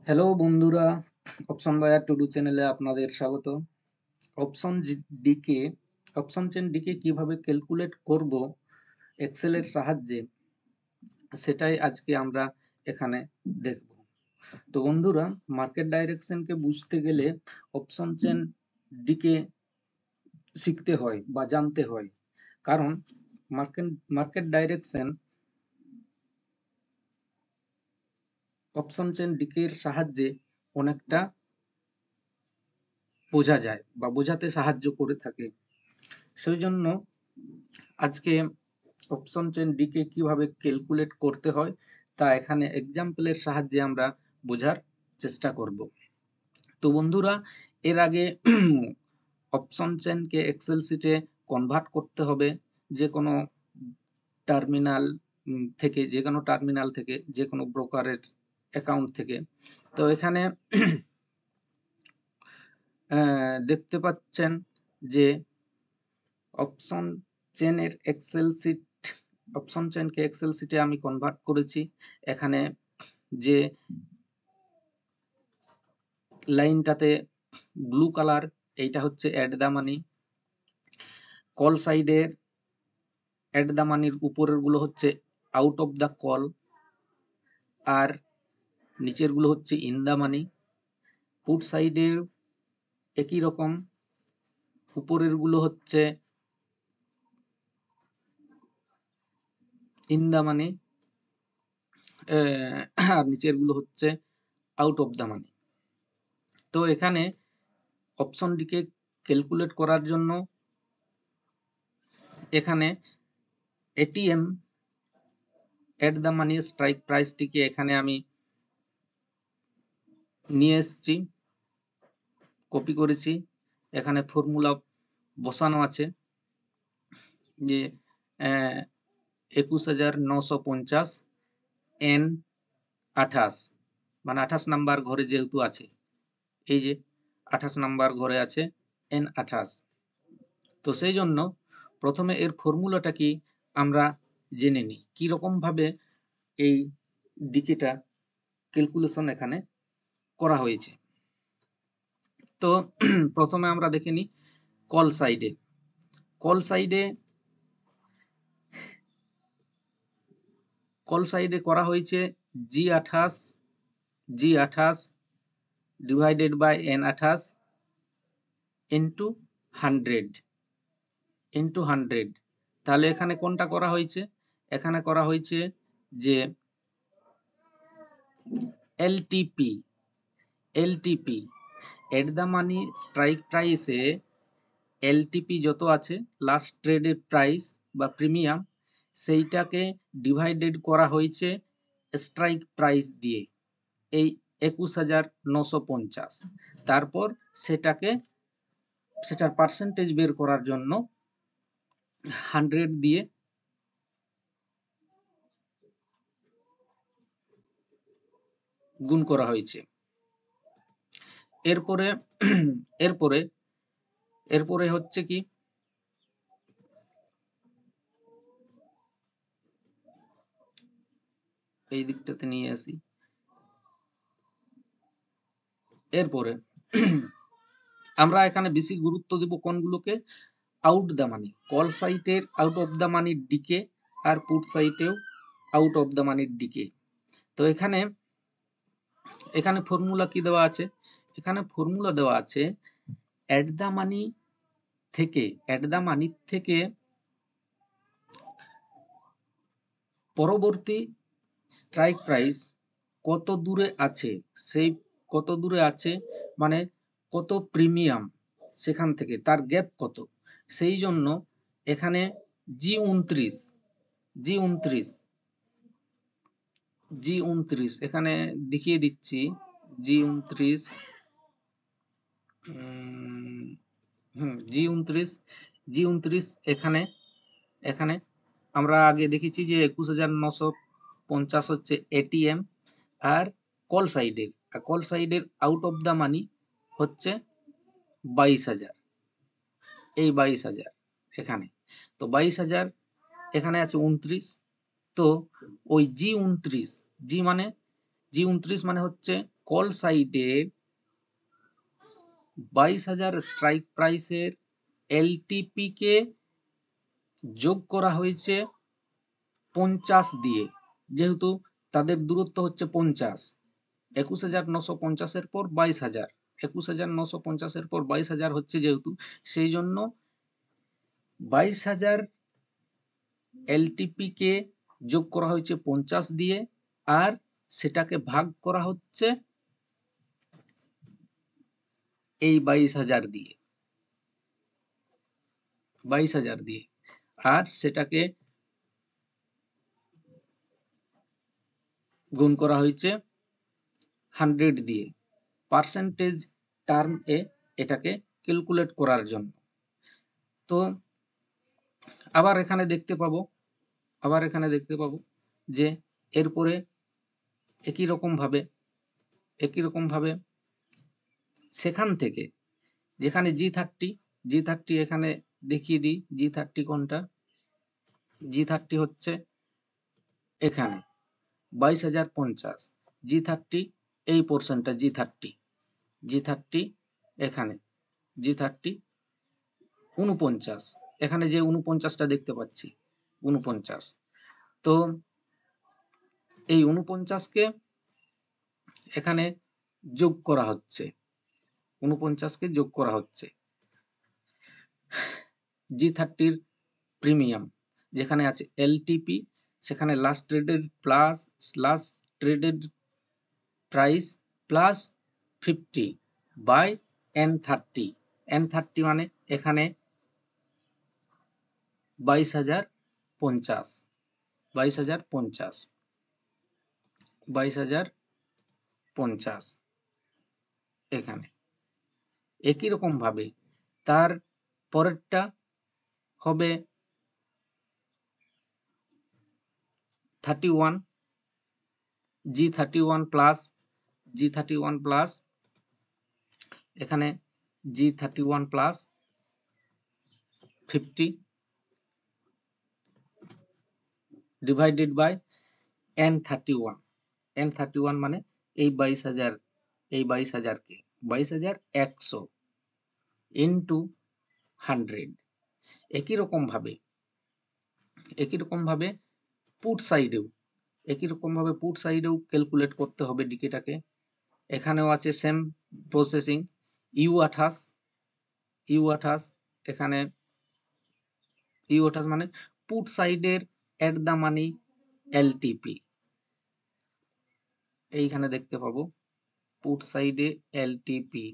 Hello বন্ধুরা, option buyer Tudu চ্যানেলে আপনাদের স্বাগত। অপশন ডিকে অপশন চেন ডিকে কিভাবে ক্যালকুলেট করব এক্সেলের সাহায্যে, সেটাই আজকে আমরা এখানে দেখব। তো বন্ধুরা, মার্কেট ডাইরেকশনকে বুঝতে গেলে অপশন চেন ডিকে শিখতে হয় বা জানতে হয়, কারণ market market direction option chain ডিকের সাহায্যে অনেকটা বোঝা যায় বা বোঝাতে সাহায্য করে থাকে। সেই জন্য আজকে অপশন চেন ডিকে কিভাবে ক্যালকুলেট করতে হয় তা এখানে এক্সাম্পলের সাহায্যে আমরা বোঝার চেষ্টা করব। তো বন্ধুরা, এর আগে অপশন চেনকে এক্সেল শিটে কনভার্ট করতে হবে যে কোনো টার্মিনাল থেকে, যে কোনো ব্রোকারের অ্যাকাউন্ট থেকে। তো এখানে দেখতে পাচ্ছেন যে অপশন চেনের অপশন চেনকে এক্সেল শিটে আমি কনভার্ট করেছি। এখানে যে লাইনটাতে ব্লু কালার, এইটা হচ্ছে অ্যাড দ্য মানি। কল সাইডের অ্যাড দ্য মানির উপরের গুলো হচ্ছে আউট অফ দ্য কল, আর নিচের গুলো হচ্ছে ইন দ্য মানি। পুট সাইডের একই রকম, উপরের গুলো হচ্ছে ইন দ্য মানি, আর নিচের গুলো হচ্ছে আউট অফ দ্য মানি। তো এখানে অপশন ডিকে ক্যালকুলেট করার জন্য এখানে ATM at the money strike প্রাইসটিকে এখানে আমি নিয়ে এসেছি, কপি করেছি। এখানে ফর্মুলা বসানো আছে যে 21,950 N 28, মানে 28 নাম্বার ঘরে যেহেতু আছে, এই যে 28 নাম্বার ঘরে আছে N 28। তো সেই জন্য প্রথমে এর ফর্মুলাটা কি আমরা জেনে নিই, কিরকম ভাবে এই ডিকেটা ক্যালকুলেশন এখানে করা হয়েছে। তো প্রথমে আমরা দেখে নিই কল সাইডে। কল সাইডে করা হয়েছে G28 divided by N28 into 100। তাহলে এখানে কোনটা করা হয়েছে? এখানে করা হয়েছে যে LTP at the money strike প্রাইসে এলটিপি যত আছে, লাস্ট ট্রেডের প্রাইস বা প্রিমিয়াম, সেইটাকে ডিভাইডেড করা হয়েছে স্ট্রাইক প্রাইস দিয়ে, এই 21,950। তারপর সেটার পার্সেন্টেজ বের করার জন্য 100 দিয়ে গুণ করা হয়েছে। এরপরে এরপরে এরপরে হচ্ছে কি, এই দিকটাতে নিয়ে আসি। এরপরে আমরা এখানে বেশি গুরুত্ব দেব কোনগুলোকে? Out the money. কল সাইটের আউট অফ দ্য মানির ডিকে, আর পুট সাইটেও আউট অফ দ্য মানির ডিকে। তো এখানে ফর্মুলা কি দেওয়া আছে? এখানে ফর্মুলা দেওয়া আছে অ্যাট দ্য মানি থেকে পরবর্তী স্ট্রাইক প্রাইস কত দূরে আছে, সেই কত দূরে আছে মানে কত প্রিমিয়াম, সেখান থেকে তার গ্যাপ কত। সেই জন্য এখানে G29 এখানে দেখিয়ে দিচ্ছি। G29 G29 এখানে এখানে আমরা আগে দেখেছি যে 21,950 হচ্ছে এটিএম, আর কল সাইডের আউট অফ দ্য মানি হচ্ছে 22,000, এই 22,000 এখানে। তো 22,000 এখানে আছে 29। তো ওই জি উনত্রিশ মানে হচ্ছে কল সাইডে 22,000 স্ট্রাইক প্রাইসের এলটিপি কে যোগ করা হয়েছে 50 দিয়ে, যেহেতু তাদের দূরত্ব হচ্ছে 50। 21,950 এর পর 22,000, 21,950 এর পর 22,000 হচ্ছে যেহেতু, সেই জন্য 22,000 এলটিপি কে যোগ করা হয়েছে 50 দিয়ে, আর সেটাকে ভাগ করা হচ্ছে এই 22,000 দিয়ে, 22,000 দিয়ে, আর সেটাকে গুণ করা হয়েছে 100 দিয়ে, পার্সেন্টেজ টার্ম এ এটাকে ক্যালকুলেট করার জন্য। তো আবার এখানে দেখতে পাবো যে এরপরে একই রকম ভাবে সেখান থেকে যেখানে G30 এখানে দেখিয়ে দিই, G30 কোনটা, G30 হচ্ছে এখানে 22,050, G30 এই পোর্শনটা, G30 এখানে, G30 49, এখানে যে 49টা দেখতে পাচ্ছি 49, তো এই 49কে এখানে যোগ করা হচ্ছে, 49কে যোগ করা হচ্ছে G30 প্রিমিয়াম, যেখানে আছে এলটিপি, সেখানে last traded price plus 50 by N30, N30 মানে এখানে 22,050 এখানে। একই রকম ভাবে তার পরেরটা হবে 31, G31 প্লাস এখানে G31 plus 50 divided by N31, N31 মানে এই 22,000কে 22,100 ইন্টু 100। একই রকম ভাবে পুট সাইডেও ক্যালকুলেট করতে হবে ডিকেটাকে। এখানেও আছে সেম প্রসেসিং, U28 এখানে, U28 মানে পুট সাইডের এট দা মানি এলটিপি, এইখানে দেখতে পাবো পুট সাইডে এলটিপি,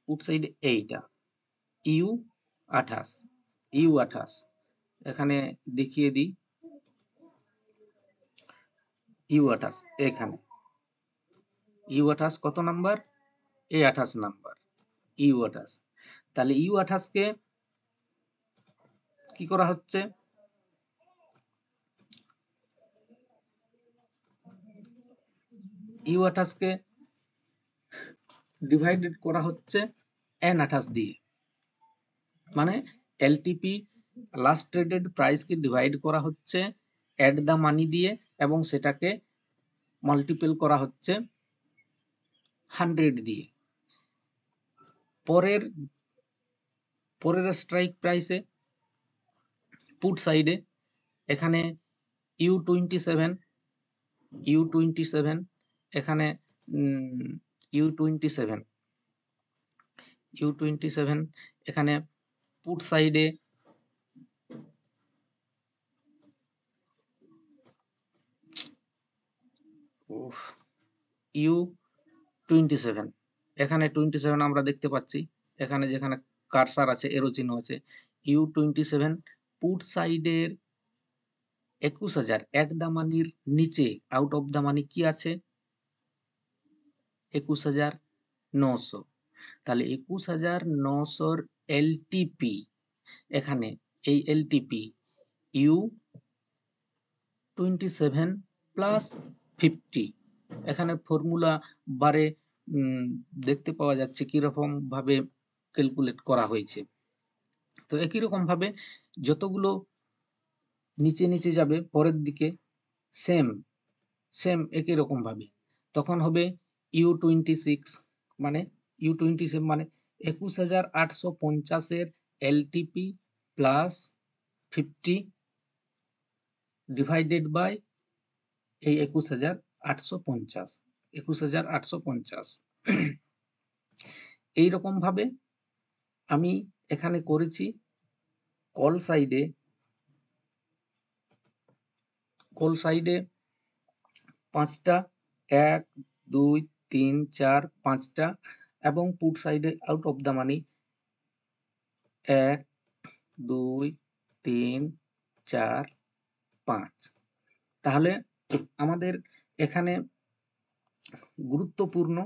পুট সাইডে এইটা U28 এখানে দেখিয়ে দিই, U28 এখানে, U28 কত নাম্বার, এই 28 নাম্বার U28। তাহলে U28 কে কি করা হচ্ছে, U28 কে ডিভাইডেড করা হচ্ছে N28 দিয়ে, মানে এলটিপি লাস্ট ট্রেডেড প্রাইসকে ডিভাইড করা হচ্ছে এট দা মানি দিয়ে, এবং সেটাকে মাল্টিপল করা হচ্ছে 100 দিয়ে। পরের স্ট্রাইক প্রাইসে পুট সাইডে এখানে U27 এখানে U27 এখানে পুট সাইডে U27 এখানে 27 আমরা দেখতে পাচ্ছি, এখানে যেখানে কারসার আছে এরো চিহ্ন আছে, U27 পুট সাইডের 21,000 এট দা মানির নিচে আউট অফ দা মানি কি আছে 21,900, তাহলে 21,900 এলটিপি, এখানে এই এলটিপি U27 প্লাস 50, এখানে ফর্মুলা বারে দেখতে পাওয়া যাচ্ছে কিরকম ভাবে ক্যালকুলেট করা হয়েছে। তো একই রকম ভাবে যতগুলো নিচে যাবে পরের দিকে সেম একই রকম ভাবে, তখন হবে U26 মানে U27 মানে 21,850 LTP প্লাস 50 ডিভাইডেড বাই এই 21,850 এইরকম ভাবে আমি এখানে করেছি। কল সাইডে 5টা 1 2 3 4 5টা এবং পুট সাইডে আউট অফ দ্য মানি 1 2 3 4 5। তাহলে আমাদের এখানে গুরুত্বপূর্ণ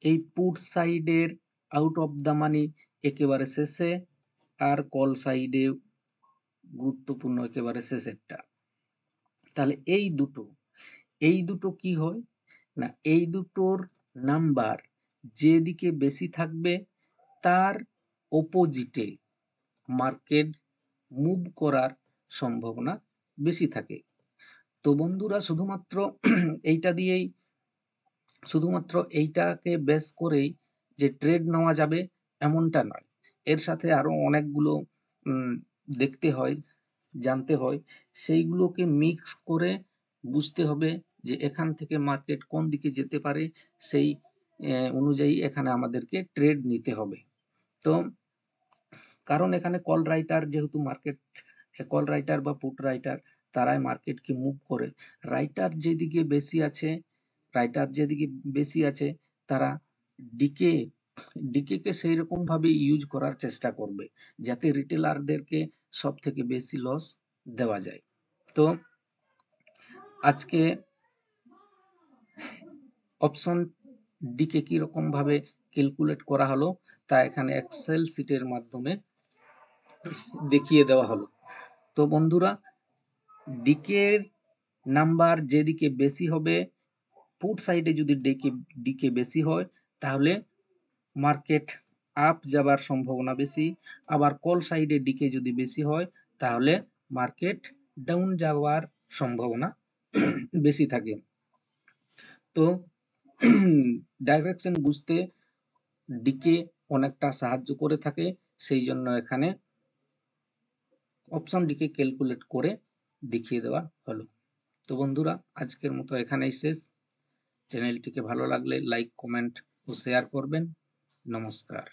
এই পুট সাইডের আউট অফ দ্য মানি একেবারে শেষে, আর কল সাইডে গুরুত্বপূর্ণ একেবারে শেষেরটা। তাহলে এই দুটো কি হয় না, এই দুটোর নাম্বার যেদিকে বেশি থাকবে তার অপোজিটে মার্কেট মুভ করার সম্ভাবনা বেশি থাকে। তো বন্ধুরা শুধুমাত্র এইটাকে বেস করেই যে ট্রেড নেওয়া যাবে এমনটা নয়, এর সাথে আরো অনেকগুলো দেখতে হয়, জানতে হয়, সেইগুলোকে মিক্স করে বুঝতে হবে যে এখান থেকে মার্কেট কোন দিকে যেতে পারে, সেই অনুযায়ী এখানে আমাদেরকে ট্রেড নিতে হবে। তো কারণ এখানে কল রাইটার যেহেতু কল রাইটার বা পুট রাইটার তারাই মার্কেটকে মুভ করে, রাইটার যেদিকে বেশি আছে তারা ডিকে সেই রকম ভাবে ইউজ করার চেষ্টা করবে যাতে রিটেলারদেরকে সব থেকে বেশি লস দেওয়া যায়। তো আজকে অপশন ডিকে কি রকম ভাবে ক্যালকুলেট করা হলো তা এখানে এক্সেল শিটের মাধ্যমে দেখিয়ে দেওয়া হলো। তো বন্ধুরা, ডিকের নাম্বার যেদিকে বেশি হবে, পুট সাইডে যদি ডিকে বেশি হয় তাহলে মার্কেট আপ যাবার সম্ভাবনা বেশি, আবার কল সাইডে ডিকে যদি বেশি হয় তাহলে মার্কেট ডাউন যাওয়ার সম্ভাবনা বেশি থাকে। তো ডাইরেকশন বুঝতে ডিকে অনেকটা সাহায্য করে থাকে, সেই জন্য এখানে অপশন ডিকে ক্যালকুলেট করে দেখিয়ে দেওয়া হলো। তো বন্ধুরা, আজকের মতো এখানেই শেষ। চ্যানেলটিকে ভালো লাগলে লাইক, কমেন্ট ও শেয়ার করবেন। নমস্কার।